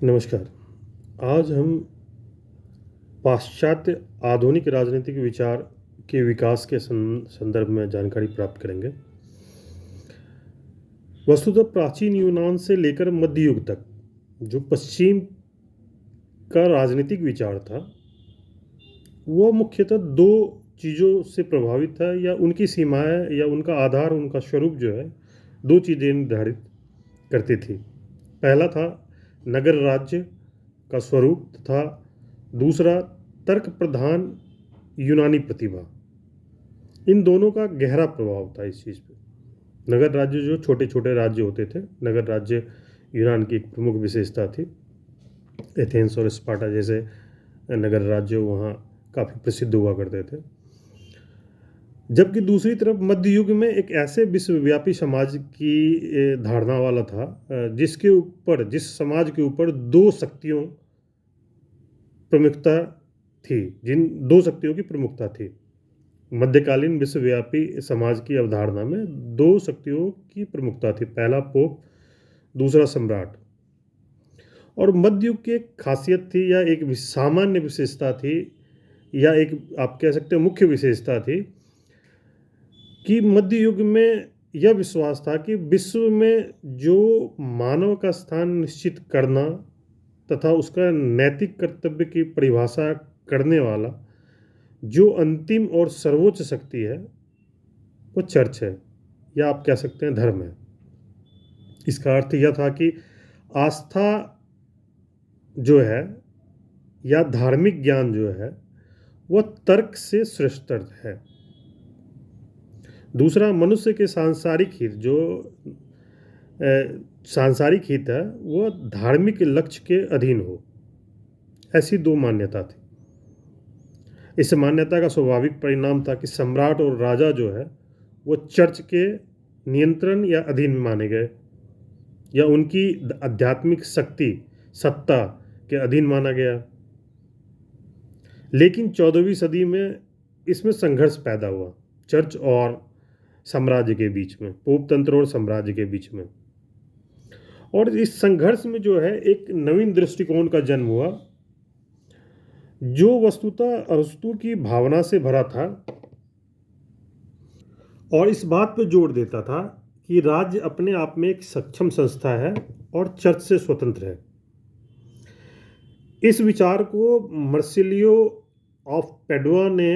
नमस्कार। आज हम पाश्चात्य आधुनिक राजनीतिक विचार के विकास के संदर्भ में जानकारी प्राप्त करेंगे। वस्तुतः प्राचीन यूनान से लेकर मध्य युग तक जो पश्चिम का राजनीतिक विचार था, वो मुख्यतः दो चीज़ों से प्रभावित था, या उनकी सीमाएं या उनका आधार, उनका स्वरूप जो है, दो चीज़ें निर्धारित करती थी। पहला था नगर राज्य का स्वरूप तथा दूसरा तर्क प्रधान यूनानी प्रतिभा। इन दोनों का गहरा प्रभाव था इस चीज़ पे। नगर राज्य जो छोटे छोटे राज्य होते थे, नगर राज्य यूनान की एक प्रमुख विशेषता थी। एथेंस और स्पार्टा जैसे नगर राज्य वहाँ काफ़ी प्रसिद्ध हुआ करते थे। जबकि दूसरी तरफ मध्य युग में एक ऐसे विश्वव्यापी समाज की धारणा वाला था, जिस समाज के ऊपर दो शक्तियों प्रमुखता थी, जिन दो शक्तियों की प्रमुखता थी। मध्यकालीन विश्वव्यापी समाज की अवधारणा में दो शक्तियों की प्रमुखता थी, पहला पोप, दूसरा सम्राट। और मध्य युग की एक खासियत थी, या एक सामान्य विशेषता थी, या एक आप कह सकते हो मुख्य विशेषता थी, कि मध्य युग में यह विश्वास था कि विश्व में जो मानव का स्थान निश्चित करना तथा उसका नैतिक कर्तव्य की परिभाषा करने वाला जो अंतिम और सर्वोच्च शक्ति है, वो चर्च है, या आप कह सकते हैं धर्म है। इसका अर्थ यह था कि आस्था जो है या धार्मिक ज्ञान जो है, वह तर्क से श्रेष्ठतर है। दूसरा, मनुष्य के सांसारिक हित है, वह धार्मिक लक्ष्य के अधीन हो। ऐसी दो मान्यता थी। इस मान्यता का स्वाभाविक परिणाम था कि सम्राट और राजा जो है, वो चर्च के नियंत्रण या अधीन माने गए, या उनकी आध्यात्मिक सत्ता के अधीन माना गया। लेकिन 14वीं सदी में इसमें संघर्ष पैदा हुआ, चर्च और साम्राज्य के बीच में, पोप तंत्र और साम्राज्य के बीच में। और इस संघर्ष में जो है एक नवीन दृष्टिकोण का जन्म हुआ, जो वस्तुतः अरस्तू की भावना से भरा था और इस बात पर जोर देता था कि राज्य अपने आप में एक सक्षम संस्था है और चर्च से स्वतंत्र है। इस विचार को मर्सिलियो ऑफ पेडुआ ने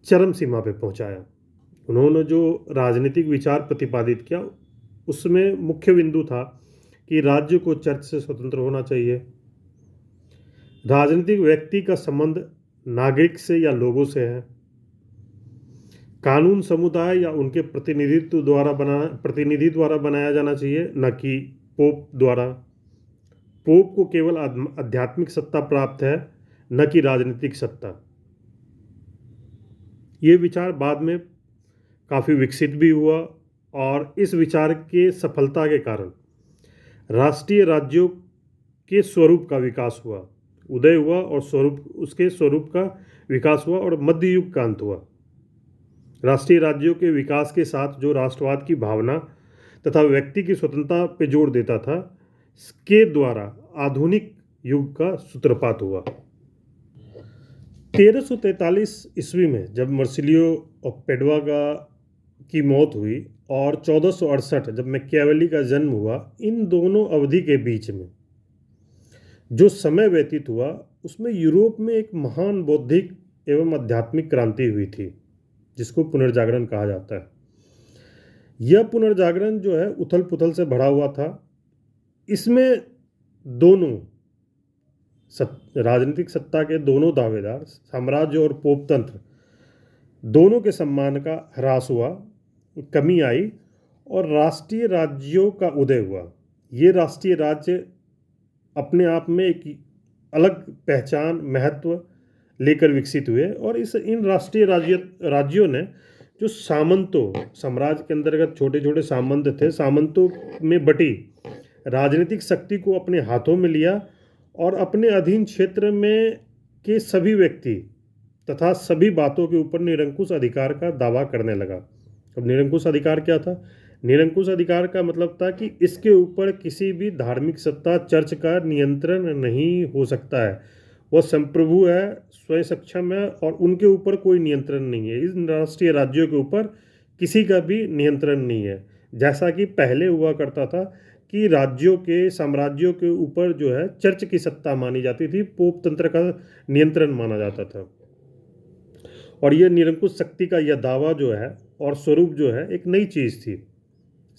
चरम सीमा पे पहुंचाया। उन्होंने जो राजनीतिक विचार प्रतिपादित किया, उसमें मुख्य बिंदु था कि राज्य को चर्च से स्वतंत्र होना चाहिए। राजनीतिक व्यक्ति का संबंध नागरिक से या लोगों से है। कानून समुदाय या उनके प्रतिनिधि द्वारा बनाया जाना चाहिए, न कि पोप द्वारा। पोप को केवल आध्यात्मिक सत्ता प्राप्त है, न कि राजनीतिक सत्ता। ये विचार बाद में काफ़ी विकसित भी हुआ, और इस विचार के सफलता के कारण राष्ट्रीय राज्यों के स्वरूप का विकास हुआ, उदय हुआ, और उसके स्वरूप का विकास हुआ, और मध्य युग का अंत हुआ। राष्ट्रीय राज्यों के विकास के साथ जो राष्ट्रवाद की भावना तथा व्यक्ति की स्वतंत्रता पर जोर देता था, के द्वारा आधुनिक युग का सूत्रपात हुआ। 1343 ईस्वी में जब मर्सिलियो ऑफ पेडुआ की मौत हुई और 1468 जब मैकियावेली का जन्म हुआ, इन दोनों अवधि के बीच में जो समय व्यतीत हुआ, उसमें यूरोप में एक महान बौद्धिक एवं आध्यात्मिक क्रांति हुई थी, जिसको पुनर्जागरण कहा जाता है। यह पुनर्जागरण जो है उथल पुथल से भरा हुआ था। इसमें दोनों राजनीतिक सत्ता के दोनों दावेदार, साम्राज्य और पोप तंत्र, दोनों के सम्मान का ह्रास हुआ, कमी आई, और राष्ट्रीय राज्यों का उदय हुआ। ये राष्ट्रीय राज्य अपने आप में एक अलग पहचान, महत्व लेकर विकसित हुए, और इन राष्ट्रीय राज्यों ने जो साम्राज्य के अंतर्गत छोटे छोटे सामंत थे, सामंतों में बटी राजनीतिक शक्ति को अपने हाथों में लिया, और अपने अधीन क्षेत्र में के सभी व्यक्ति तथा सभी बातों के ऊपर निरंकुश अधिकार का दावा करने लगा। अब निरंकुश अधिकार क्या था? निरंकुश अधिकार का मतलब था कि इसके ऊपर किसी भी धार्मिक सत्ता चर्च का नियंत्रण नहीं हो सकता है। वह संप्रभु है, स्वयं सक्षम है और उनके ऊपर कोई नियंत्रण नहीं है। इन राष्ट्रीय राज्यों के ऊपर किसी का भी नियंत्रण नहीं है, जैसा कि पहले हुआ करता था कि राज्यों के साम्राज्यों के ऊपर जो है चर्च की सत्ता मानी जाती थी, पोप तंत्र का नियंत्रण माना जाता था। और यह निरंकुश शक्ति का यह दावा जो है और स्वरूप जो है एक नई चीज़ थी।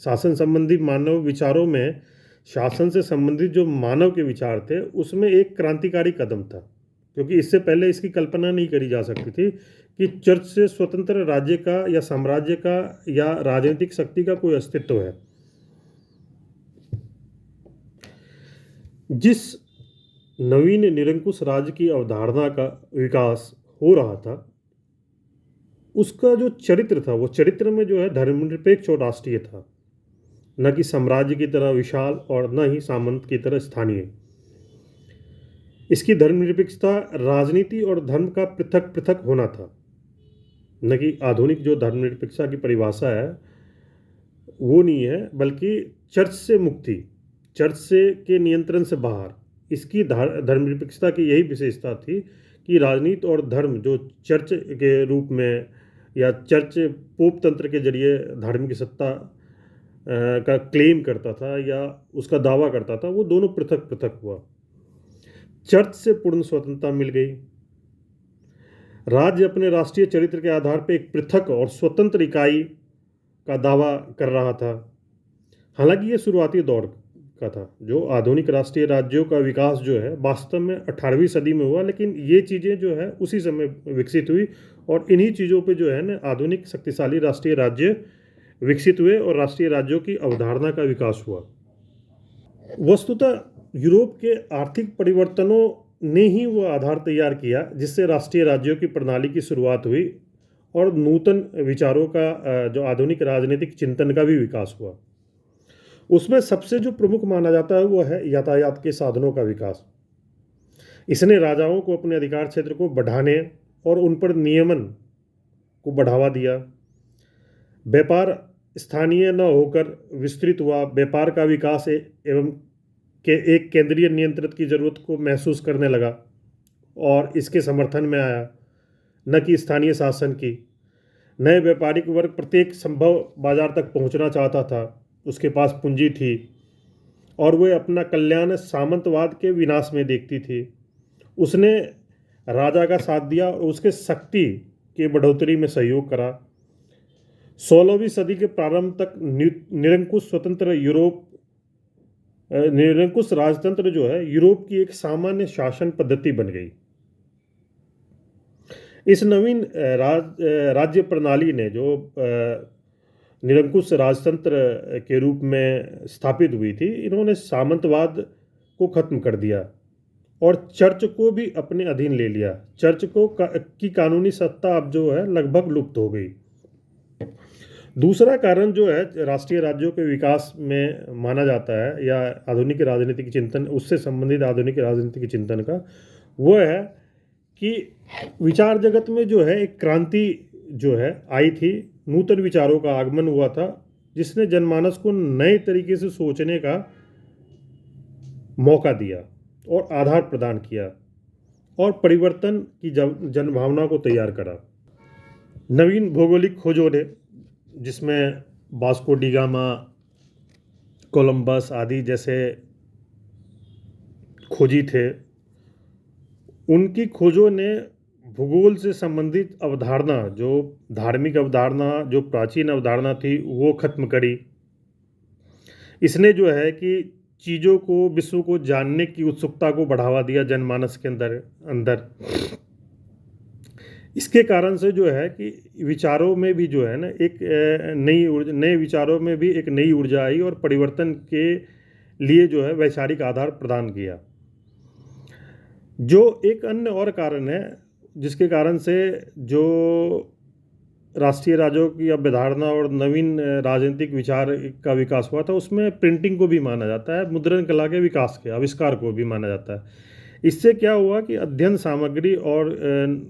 शासन संबंधी मानव विचारों में शासन से संबंधित जो मानव के विचार थे उसमें एक क्रांतिकारी कदम था, क्योंकि इससे पहले इसकी कल्पना नहीं करी जा सकती थी कि चर्च से स्वतंत्र राज्य का या साम्राज्य का या राजनीतिक शक्ति का कोई अस्तित्व है। जिस नवीन निरंकुश राज्य की अवधारणा का विकास हो रहा था उसका जो चरित्र था वो चरित्र में जो है धर्मनिरपेक्ष और राष्ट्रीय था, न कि साम्राज्य की तरह विशाल और न ही सामंत की तरह स्थानीय। इसकी धर्मनिरपेक्षता राजनीति और धर्म का पृथक पृथक होना था, न कि आधुनिक जो धर्मनिरपेक्षता की परिभाषा है वो नहीं है, बल्कि चर्च से मुक्ति, चर्च से के नियंत्रण से बाहर। इसकी धर्मनिरपेक्षता की यही विशेषता थी कि राजनीति और धर्म जो चर्च के रूप में या चर्च पोप तंत्र के जरिए धार्मिक सत्ता का क्लेम करता था या उसका दावा करता था, वो दोनों पृथक पृथक हुआ। चर्च से पूर्ण स्वतंत्रता मिल गई। राज्य अपने राष्ट्रीय चरित्र के आधार पर एक पृथक और स्वतंत्र इकाई का दावा कर रहा था। हालांकि ये शुरुआती दौर का था। जो आधुनिक राष्ट्रीय राज्यों का विकास जो है वास्तव में 18वीं सदी में हुआ, लेकिन ये चीज़ें जो है उसी समय विकसित हुई और इन्हीं चीज़ों पे जो है ना आधुनिक शक्तिशाली राष्ट्रीय राज्य विकसित हुए और राष्ट्रीय राज्यों की अवधारणा का विकास हुआ। वस्तुतः यूरोप के आर्थिक परिवर्तनों ने ही वो आधार तैयार किया जिससे राष्ट्रीय राज्यों की प्रणाली की शुरुआत हुई और नूतन विचारों का जो आधुनिक राजनीतिक चिंतन का भी विकास हुआ। उसमें सबसे जो प्रमुख माना जाता है वो है यातायात के साधनों का विकास। इसने राजाओं को अपने अधिकार क्षेत्र को बढ़ाने और उन पर नियमन को बढ़ावा दिया। व्यापार स्थानीय न होकर विस्तृत हुआ। व्यापार का विकास एवं एक केंद्रीय नियंत्रित की जरूरत को महसूस करने लगा और इसके समर्थन में आया, न कि स्थानीय शासन की। नए व्यापारिक वर्ग प्रत्येक संभव बाजार तक पहुंचना चाहता था, उसके पास पूंजी थी और वह अपना कल्याण सामंतवाद के विनाश में देखती थी। उसने राजा का साथ दिया और उसके शक्ति के बढ़ोतरी में सहयोग करा। 16वीं सदी के प्रारंभ तक निरंकुश राजतंत्र जो है यूरोप की एक सामान्य शासन पद्धति बन गई। इस नवीन राज्य प्रणाली ने जो निरंकुश राजतंत्र के रूप में स्थापित हुई थी, इन्होंने सामंतवाद को खत्म कर दिया और चर्च को भी अपने अधीन ले लिया। चर्च को की कानूनी सत्ता अब जो है लगभग लुप्त हो गई। दूसरा कारण जो है राष्ट्रीय राज्यों के विकास में माना जाता है या आधुनिक राजनीतिक चिंतन, उससे संबंधित आधुनिक राजनीतिक चिंतन का, वो है कि विचार जगत में जो है एक क्रांति जो है आई थी। नूतन विचारों का आगमन हुआ था जिसने जनमानस को नए तरीके से सोचने का मौका दिया और आधार प्रदान किया और परिवर्तन की जनभावना को तैयार करा। नवीन भौगोलिक खोजों ने, जिसमें वास्को डी गामा, कोलंबस आदि जैसे खोजी थे, उनकी खोजों ने भूगोल से संबंधित अवधारणा, जो धार्मिक अवधारणा, जो प्राचीन अवधारणा थी, वो खत्म करी। इसने जो है कि चीज़ों को, विश्व को जानने की उत्सुकता को बढ़ावा दिया जनमानस के अंदर। इसके कारण से जो है कि विचारों में भी जो है ना एक नए विचारों में भी एक नई ऊर्जा आई और परिवर्तन के लिए जो है वैचारिक आधार प्रदान किया। जो एक अन्य और कारण है जिसके कारण से जो राष्ट्रीय राज्यों की अवधारणा और नवीन राजनीतिक विचार का विकास हुआ था, उसमें प्रिंटिंग को भी माना जाता है, मुद्रण कला के विकास के आविष्कार को भी माना जाता है। इससे क्या हुआ कि अध्ययन सामग्री और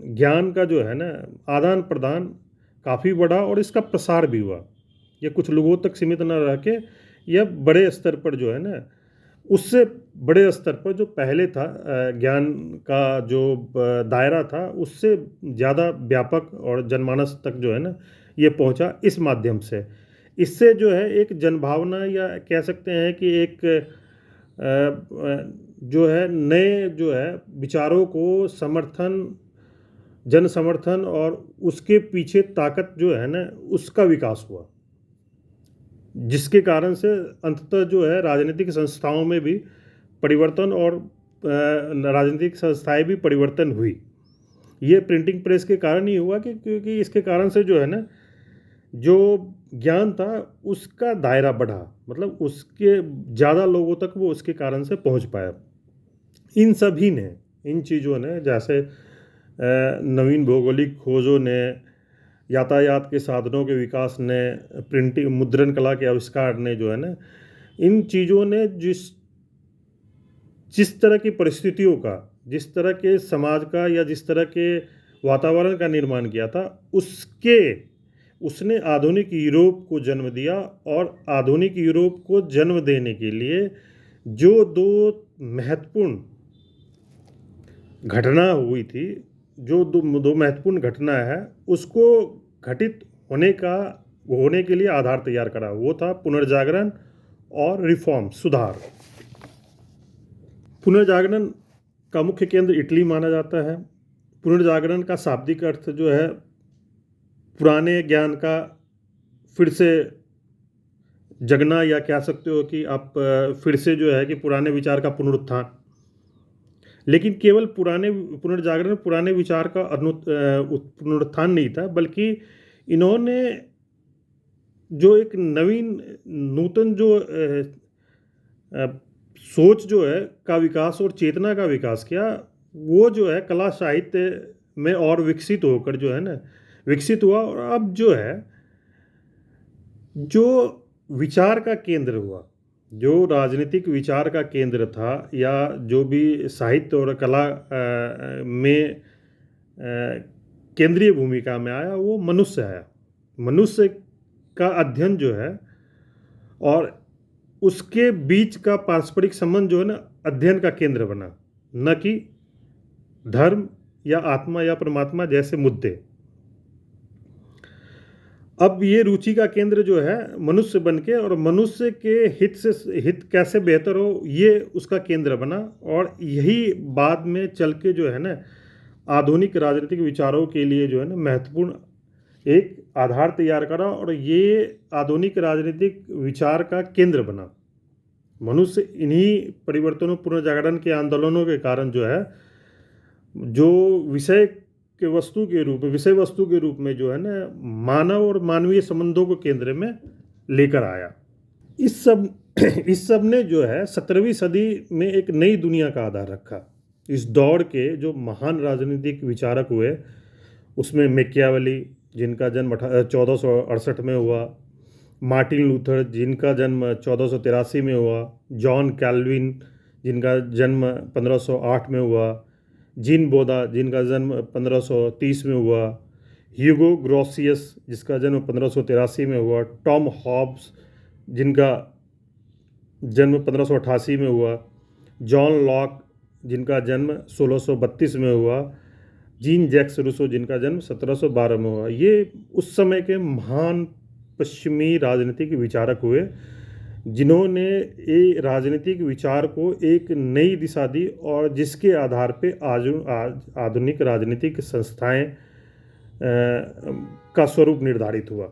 ज्ञान का जो है ना आदान प्रदान काफ़ी बढ़ा और इसका प्रसार भी हुआ। या कुछ लोगों तक सीमित न रह के या बड़े स्तर पर जो है ना, उससे बड़े स्तर पर जो पहले था ज्ञान का जो दायरा था, उससे ज़्यादा व्यापक और जनमानस तक जो है ना ये पहुंचा इस माध्यम से। इससे जो है एक जनभावना या कह सकते हैं कि एक जो है नए जो है विचारों को समर्थन, जन समर्थन और उसके पीछे ताकत जो है ना उसका विकास हुआ, जिसके कारण से अंततः जो है राजनीतिक संस्थाओं में भी परिवर्तन और राजनीतिक संस्थाएं भी परिवर्तन हुई। ये प्रिंटिंग प्रेस के कारण ही हुआ कि क्योंकि इसके कारण से जो है ना जो ज्ञान था उसका दायरा बढ़ा, मतलब उसके ज़्यादा लोगों तक वो उसके कारण से पहुंच पाया। इन सभी ने, इन चीज़ों ने, जैसे नवीन भौगोलिक खोजों ने, यातायात के साधनों के विकास ने, प्रिंटिंग मुद्रण कला के आविष्कार ने जो है ना, इन चीज़ों ने जिस तरह की परिस्थितियों का, जिस तरह के समाज का या जिस तरह के वातावरण का निर्माण किया था, उसने आधुनिक यूरोप को जन्म दिया। और आधुनिक यूरोप को जन्म देने के लिए जो दो महत्वपूर्ण घटना हुई थी, जो दो महत्वपूर्ण घटना है, उसको घटित होने के लिए आधार तैयार करा, वो था पुनर्जागरण और रिफॉर्म, सुधार। पुनर्जागरण का मुख्य केंद्र इटली माना जाता है। पुनर्जागरण का शाब्दिक अर्थ जो है पुराने ज्ञान का फिर से जगना, या कह सकते हो कि आप फिर से जो है कि पुराने विचार का पुनरुत्थान। लेकिन केवल पुनर्जागरण पुराने विचार का पुनरुत्थान नहीं था, बल्कि इन्होंने जो एक नूतन जो सोच जो है का विकास और चेतना का विकास किया, वो जो है कला साहित्य में और विकसित होकर जो है ना विकसित हुआ। और अब जो है जो विचार का केंद्र हुआ, जो राजनीतिक विचार का केंद्र था, या जो भी साहित्य और कला में केंद्रीय भूमिका में आया, वो मनुष्य है। मनुष्य का अध्ययन जो है और उसके बीच का पारस्परिक संबंध जो है ना अध्ययन का केंद्र बना, न कि धर्म या आत्मा या परमात्मा जैसे मुद्दे। अब ये रुचि का केंद्र जो है मनुष्य बन के, और मनुष्य के हित कैसे बेहतर हो, ये उसका केंद्र बना। और यही बाद में चल के जो है ना आधुनिक राजनीतिक विचारों के लिए जो है ना महत्वपूर्ण एक आधार तैयार करा, और ये आधुनिक राजनीतिक विचार का केंद्र बना। मनुष्य इन्हीं परिवर्तनों, पुनर्जागरण के आंदोलनों के कारण जो है जो विषय वस्तु के रूप में जो है ना मानव और मानवीय संबंधों को केंद्र में लेकर आया। इस सब ने जो है 17वीं सदी में एक नई दुनिया का आधार रखा। इस दौर के जो महान राजनीतिक विचारक हुए, उसमें मैकियावेली, जिनका जन्म 1468 में हुआ, मार्टिन लूथर, जिनका जन्म 1483 में हुआ, जॉन कैल्विन, जिनका जन्म 1508 में हुआ, जीन बोदा, जिनका जन्म 1530 में हुआ, ह्यूगो ग्रोसियस, जिसका जन्म 1583 में हुआ, टॉम हॉब्स, जिनका जन्म 1588 में हुआ, जॉन लॉक, जिनका जन्म 1632 में हुआ, जीन जैक्स रूसो, जिनका जन्म 1712 में हुआ। ये उस समय के महान पश्चिमी राजनीतिक विचारक हुए, जिन्होंने ये राजनीतिक विचार को एक नई दिशा दी, और जिसके आधार पे आज आधुनिक राजनीतिक संस्थाएं का स्वरूप निर्धारित हुआ।